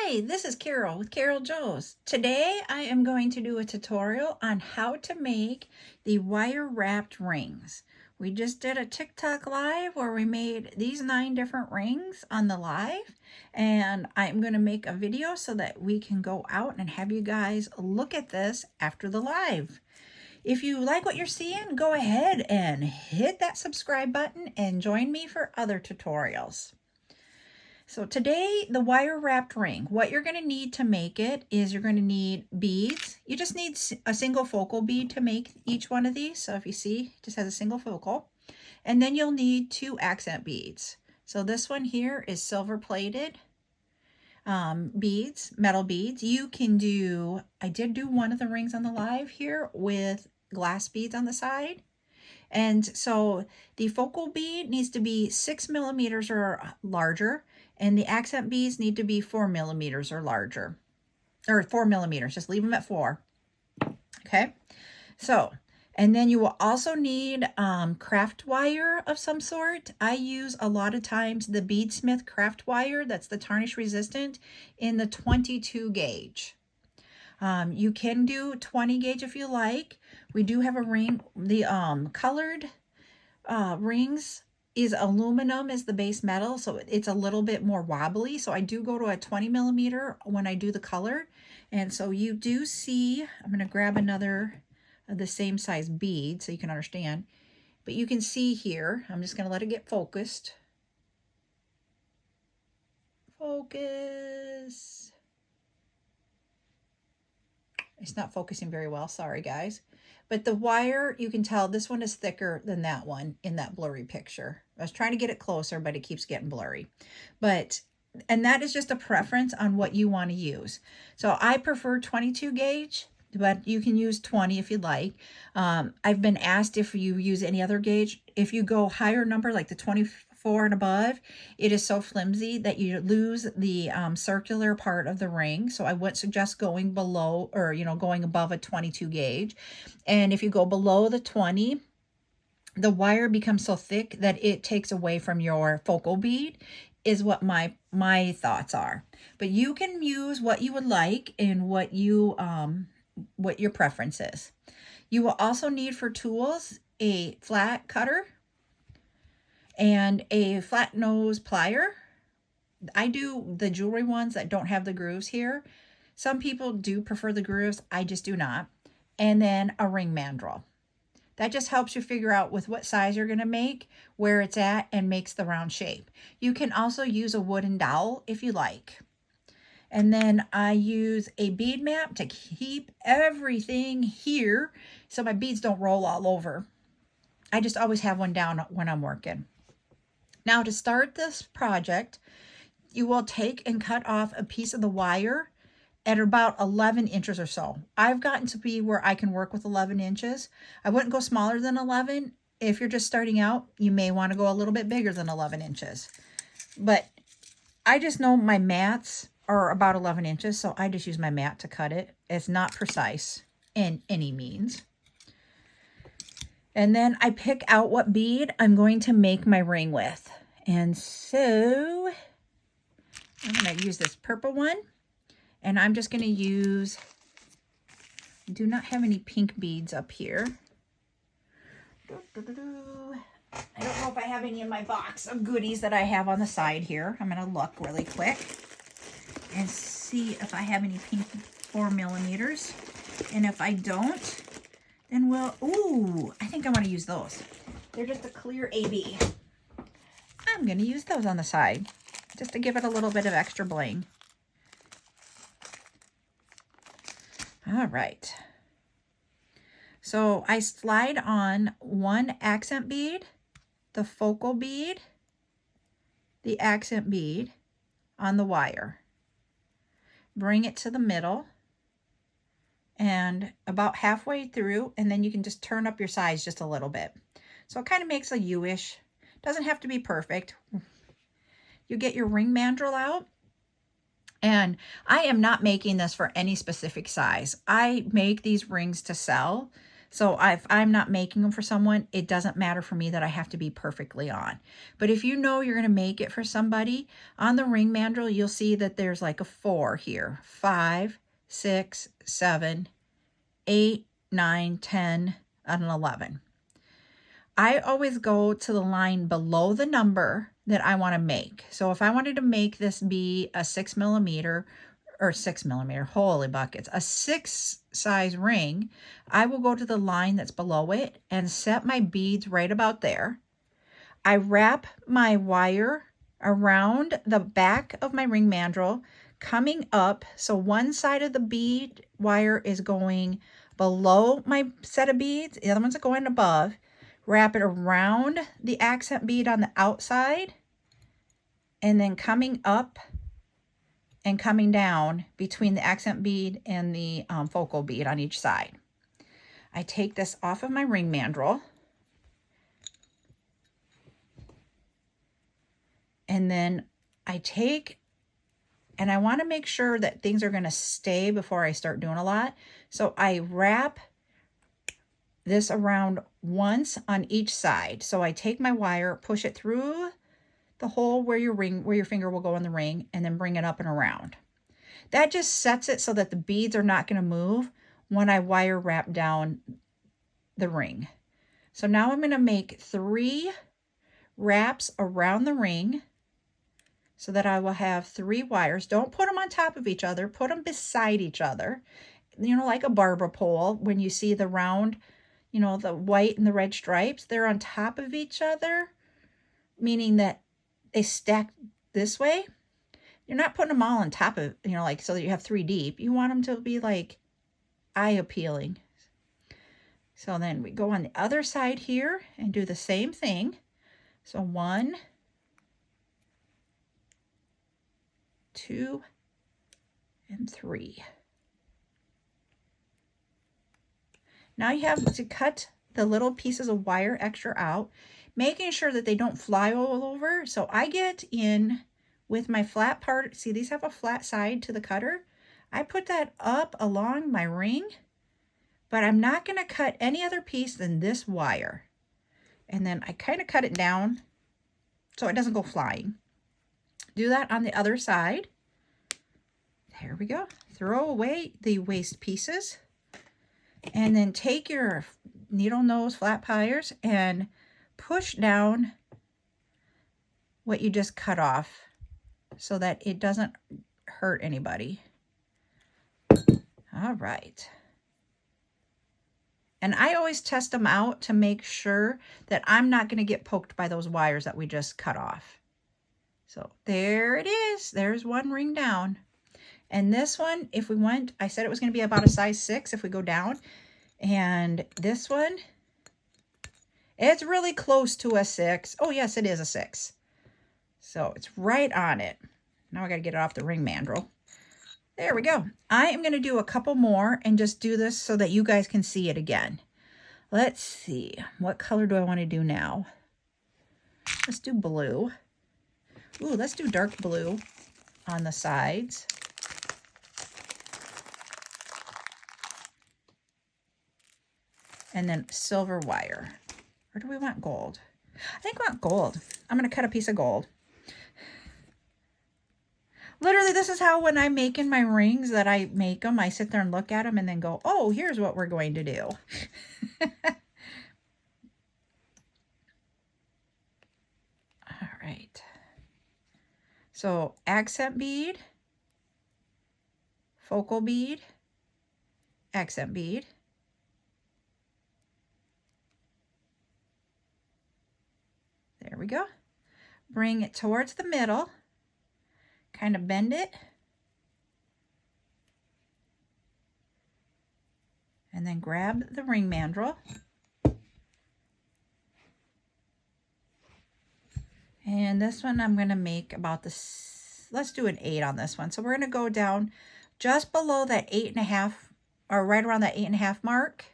Hi, this is Carol with Carol Joes. Today I am going to do a tutorial on how to make the wire wrapped rings. We just did a TikTok live where we made these 9 different rings on the live, and I'm going to make a video so that we can go out and have you guys look at this after the live. If you like what you're seeing, go ahead and hit that subscribe button and join me for other tutorials. So today, the wire wrapped ring, what you're going to need to make it is you're going to need beads. You just need a single focal bead to make each one of these. So if you see, it just has a single focal. And then you'll need 2 accent beads. So this one here is silver plated beads, metal beads. You can do, I did do one of the rings on the live here with glass beads on the side. And so the focal bead needs to be 6 millimeters or larger, and the accent beads need to be 4 millimeters or larger, or 4 millimeters. Just leave them at 4. Okay. So, and then you will also need craft wire of some sort. I use a lot of times the Bead Smith craft wire. That's the tarnish resistant in the 22 gauge. You can do 20 gauge if you like. We do have a ring. The colored rings is aluminum as the base metal, so it's a little bit more wobbly. So I do go to a 20 millimeter when I do the color. And so you do see, I'm going to grab another of the same size bead so you can understand. But you can see here, I'm just going to let it get focused. Focus. It's not focusing very well, sorry guys. But the wire, you can tell this one is thicker than that one in that blurry picture. I was trying to get it closer, but it keeps getting blurry. And that is just a preference on what you want to use. So I prefer 22 gauge, but you can use 20 if you'd like. I've been asked if you use any other gauge. If you go higher number, like the 24 and above, it is so flimsy that you lose the circular part of the ring. So I wouldn't suggest going below or, going above a 22 gauge. And if you go below the 20, the wire becomes so thick that it takes away from your focal bead, is what my thoughts are. But you can use what you would like and what your preference is. You will also need for tools a flat cutter and a flat nose plier. I do the jewelry ones that don't have the grooves here. Some people do prefer the grooves. I just do not. And then a ring mandrel. That just helps you figure out with what size you're going to make, where it's at, and makes the round shape. You can also use a wooden dowel if you like. And then I use a bead map to keep everything here so my beads don't roll all over. I just always have one down when I'm working. Now to start this project, you will take and cut off a piece of the wire at about 11 inches or so. I've gotten to be where I can work with 11 inches. I wouldn't go smaller than 11. If you're just starting out, you may want to go a little bit bigger than 11 inches. But I just know my mats are about 11 inches, so I just use my mat to cut it. It's not precise in any means. And then I pick out what bead I'm going to make my ring with. And so I'm going to use this purple one. And I'm just going to use, I do not have any pink beads up here. I don't know if I have any in my box of goodies that I have on the side here. I'm going to look really quick and see if I have any pink 4 millimeters. And if I don't, then ooh, I think I want to use those. They're just a clear AB. I'm going to use those on the side just to give it a little bit of extra bling. All right. So I slide on 1 accent bead, the focal bead, the accent bead on the wire. Bring it to the middle and about halfway through, and then you can just turn up your size just a little bit. So it kind of makes a U-ish. Doesn't have to be perfect. You get your ring mandrel out. And I am not making this for any specific size. I make these rings to sell. So if I'm not making them for someone, it doesn't matter for me that I have to be perfectly on. But if you know you're going to make it for somebody, on the ring mandrel, you'll see that there's like a 4 here. 5, 6, 7, 8, 9, 10, and 11. I always go to the line below the number that I want to make. So if I wanted to make this be a 6 millimeter, or 6 millimeter, holy buckets, a 6 size ring, I will go to the line that's below it and set my beads right about there. I wrap my wire around the back of my ring mandrel, coming up. So one side of the bead wire is going below my set of beads, the other ones are going above. Wrap it around the accent bead on the outside, and then coming up and coming down between the accent bead and the focal bead on each side. I take this off of my ring mandrel, and then I take, and I want to make sure that things are going to stay before I start doing a lot. So I wrap this around once on each side. So I take my wire, push it through the hole where your finger will go in the ring, and then bring it up and around. That just sets it so that the beads are not going to move when I wire wrap down the ring. So now I'm going to make 3 wraps around the ring so that I will have 3 wires. Don't put them on top of each other. Put them beside each other. You know, like a barber pole, when you see the round, you know, the white and the red stripes, they're on top of each other, meaning that they stack this way. You're not putting them all on top of, you know, like so that you have 3 deep. You want them to be like eye appealing. So then we go on the other side here and do the same thing. So 1, 2, and 3. Now you have to cut the little pieces of wire extra out, making sure that they don't fly all over. So I get in with my flat part. See, these have a flat side to the cutter. I put that up along my ring, but I'm not going to cut any other piece than this wire. And then I kind of cut it down so it doesn't go flying. Do that on the other side. There we go. Throw away the waste pieces. And then take your needle nose flat pliers and push down what you just cut off so that it doesn't hurt anybody. All right. And I always test them out to make sure that I'm not going to get poked by those wires that we just cut off. So there it is. There's 1 ring down. And this one, if we went, I said it was going to be about a size 6 if we go down. And this one, it's really close to a 6. Oh, yes, it is a 6. So it's right on it. Now I got to get it off the ring mandrel. There we go. I am going to do a couple more and just do this so that you guys can see it again. Let's see. What color do I want to do now? Let's do blue. Ooh, let's do dark blue on the sides. And then silver wire. Or do we want gold? I think we want gold. I'm going to cut a piece of gold. Literally, this is how when I'm making my rings that I make them, I sit there and look at them and then go, oh, here's what we're going to do. All right. So accent bead, focal bead, accent bead. There we go. Bring it towards the middle. Kind of bend it. And then grab the ring mandrel. And this one I'm going to make about this. Let's do an 8 on this one. So we're going to go down just below that 8.5, or right around that 8.5 mark.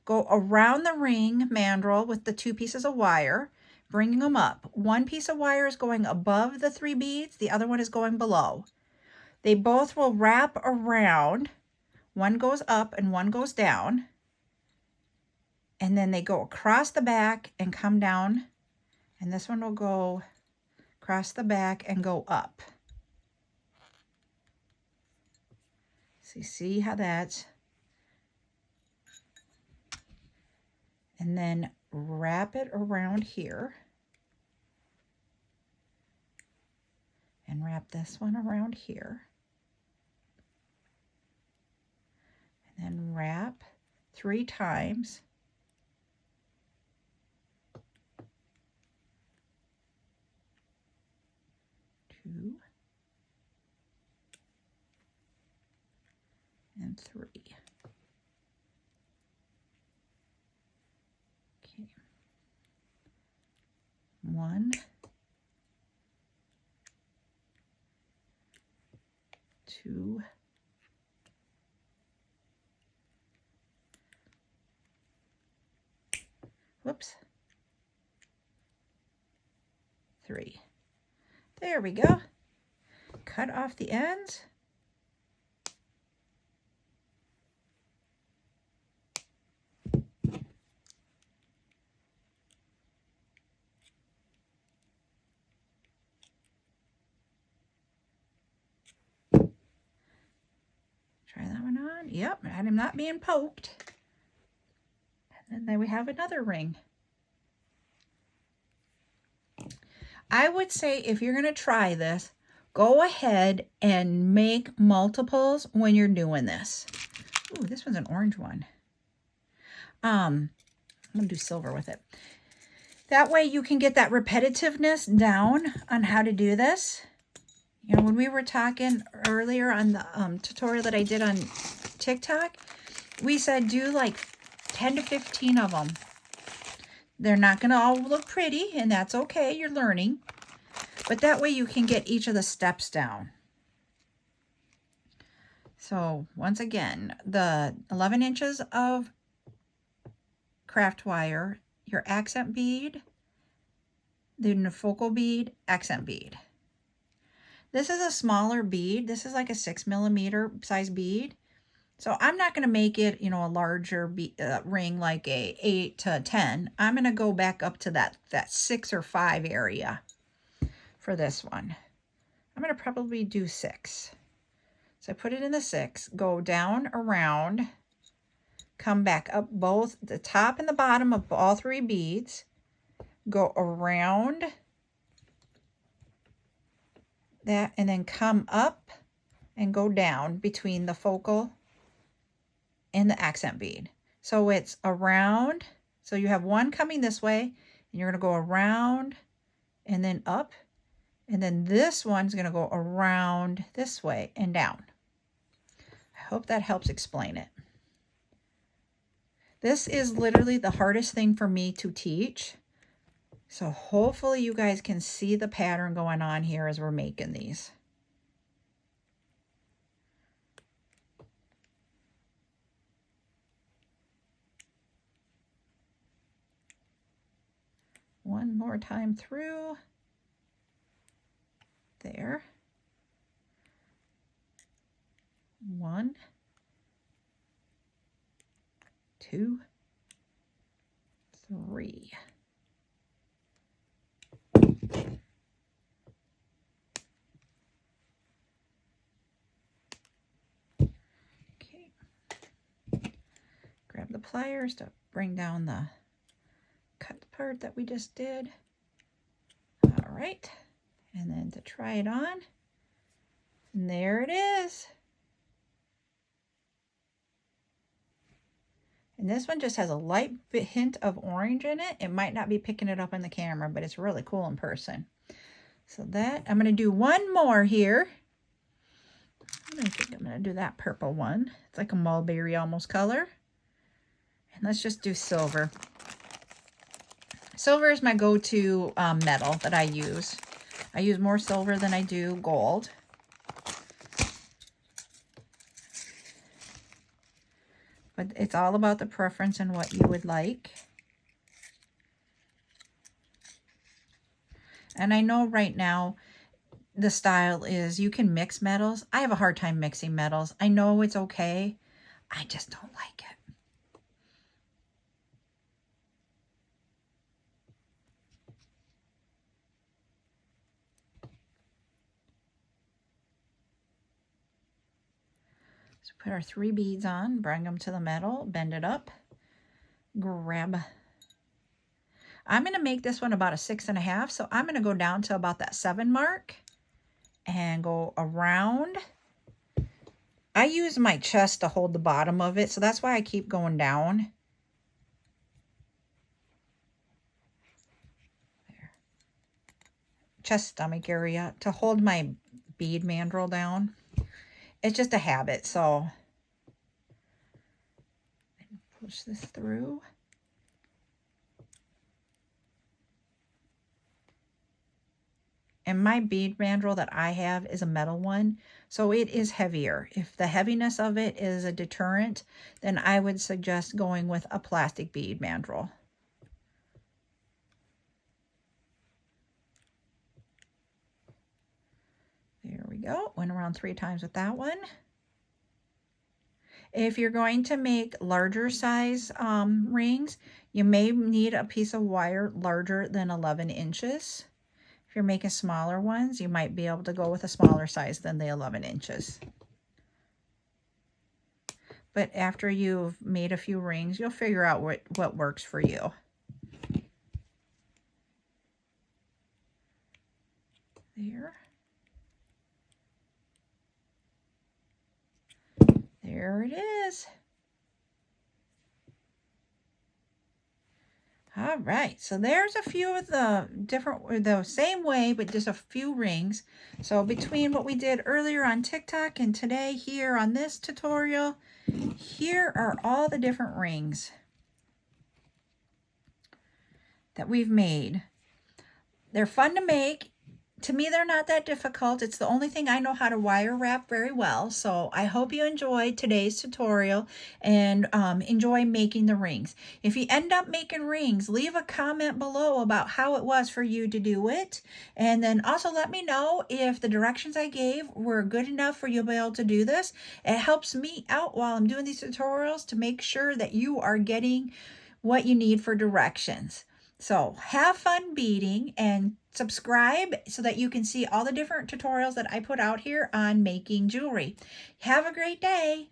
Go around the ring mandrel with the 2 pieces of wire, bringing them up. 1 piece of wire is going above the 3 beads. The other one is going below. They both will wrap around. One goes up and one goes down. and then they go across the back and come down, and this one will go across the back and go up. So you see how that's, and then wrap it around here, and wrap this one around here, and then wrap 3 times. Two and 3. Okay. 1, 2, 3. There we go. Cut off the ends. Try that one on. Yep, I'm not being poked. And then we have another ring. I would say if you're going to try this, go ahead and make multiples when you're doing this. Ooh, this one's an orange one. I'm going to do silver with it. That way you can get that repetitiveness down on how to do this. You know, when we were talking earlier on the tutorial that I did on TikTok, we said do like 10 to 15 of them. They're not going to all look pretty, and that's okay. You're learning. But that way you can get each of the steps down. So once again, the 11 inches of craft wire, your accent bead, the focal bead, accent bead. This is a smaller bead. This is like a 6mm size bead. So I'm not going to make it, you know, a larger ring like a 8 to 10. I'm going to go back up to that 6 or 5 area for this one. I'm going to probably do 6. So I put it in the 6, go down around, come back up both the top and the bottom of all 3 beads, go around that, and then come up and go down between the focal and the accent bead. So it's around, so you have one coming this way, and you're going to go around and then up, and then this one's going to go around this way and down. I hope that helps explain it. This is literally the hardest thing for me to teach. So hopefully you guys can see the pattern going on here as we're making these. One more time through. There. 1, 2, 3. Okay. Grab the pliers to bring down the cut part that we just did. All right. And then to try it on. And there it is. And this one just has a light hint of orange in it. It might not be picking it up on the camera, but it's really cool in person. So that, I'm going to do one more here. I think I'm going to do that purple one. It's like a mulberry almost color. And let's just do silver. Silver is my go-to metal that I use. I use more silver than I do gold. But it's all about the preference and what you would like. And I know right now the style is you can mix metals. I have a hard time mixing metals. I know it's okay. I just don't like it. Put our 3 beads on, bring them to the middle, bend it up, grab. I'm going to make this one about a 6.5, so I'm going to go down to about that 7 mark and go around. I use my chest to hold the bottom of it, so that's why I keep going down. There. Chest, stomach area to hold my bead mandrel down. It's just a habit, so push this through. And my bead mandrel that I have is a metal one, so it is heavier. If the heaviness of it is a deterrent, then I would suggest going with a plastic bead mandrel. There we go. Went around 3 times with that one. If you're going to make larger size rings, you may need a piece of wire larger than 11 inches. If you're making smaller ones, you might be able to go with a smaller size than the 11 inches. But after you've made a few rings, you'll figure out what works for you. There. There it is. All right, so there's a few of the same way, but just a few rings. So between what we did earlier on TikTok and today here on this tutorial, here are all the different rings that we've made. They're fun to make. To me, they're not that difficult. It's the only thing I know how to wire wrap very well. So I hope you enjoyed today's tutorial and enjoy making the rings. If you end up making rings, leave a comment below about how it was for you to do it. And then also let me know if the directions I gave were good enough for you to be able to do this. It helps me out while I'm doing these tutorials to make sure that you are getting what you need for directions. So have fun beading and subscribe so that you can see all the different tutorials that I put out here on making jewelry. Have a great day.